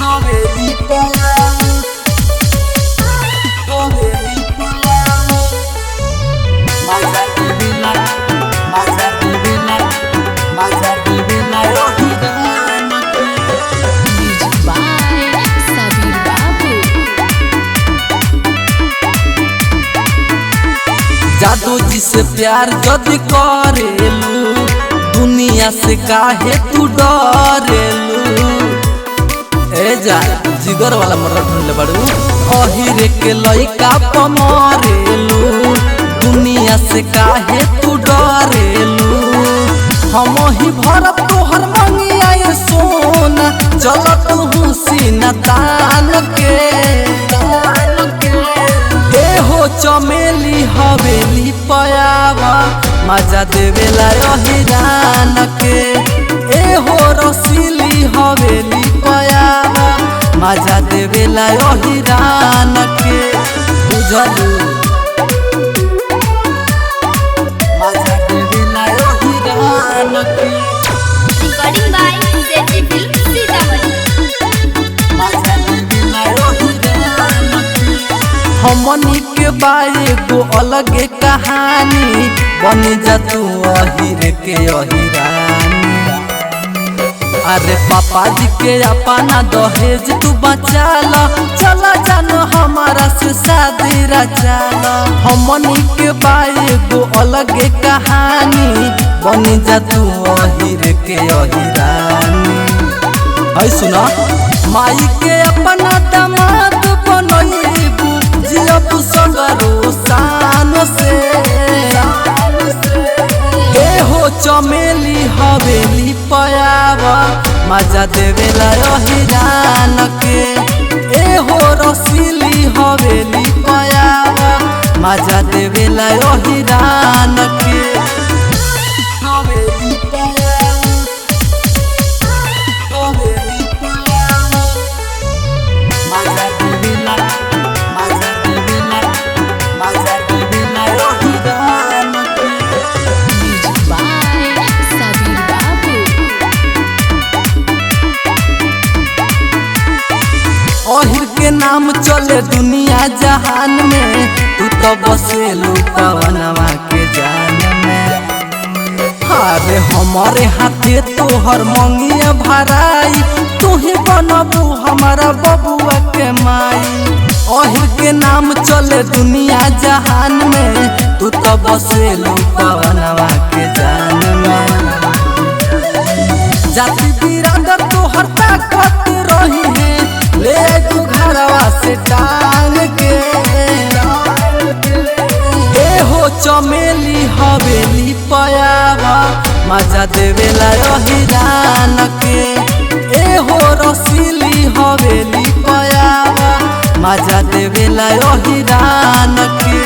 हवेली पलाम हवेली पलाम माझा देवीला ओही रान के। म्यूजिक बाय सबीर बाबू। जादू जी से प्यार जदी करेलू दुनिया से काहे तू डरेलू। ए जा जिगर वाला मर्रा ढूंढले बाड़ू अहिरे के लइका प मरेलू दुनिया से काहे तू डरेलू। हम ही भरत तोहर मंगिया ये सोना चल तू सीना तान के हो चमेली हवेली पयावा मजा देवेला यही रान के। ए हो रसीली हवेली पयावा मजा देवेला यही रान के। बुझलू मजा देवेला यही रान के। Recording by Sethi film Sitamarhi. मजा देवेला यही रान के। हमनी के बारे गो अलगे कहानी बनी जा तू अहिरे के अहिरानी। अरे पापा जी के अपना दहेज तू बचाला चला जानो हमारा से शादी रचाला। हमनी के बारे गो अलगे कहानी बनी जा तू अहिरे के अहिरानी। है सुना माई के अपना दामाद बनैबू जियब सगरो शान से। ए हो चमेली हवेली पयावा मजा देवेला यही रान के। ए हो रसीली हवेली पयावा मजा देवेला यही रान के। हवेली पयावा हवेली पयावा मजा देवेला यही रान के। म्यूजिक बाय सबीर बाबू। अहिर के नाम चले दुनिया जहान में तू तो बसेलू पवनवा के जान में। अरे हमारे हाथे तोहर मंगिया भराई तू ही बनबू हमारा बबुआ के माई। अहिर के नाम चले दुनिया जहान में तू तो बसेलू पवनवा के जान में। जाति बिरादर तोहर ताकत रही है ले तू घरवा से टांग के। ए हो चमेली हवेली पयावा मजा देवेला यही रान के। ए हो रसीली हवेली पयावा मजा देवेला यही रान के।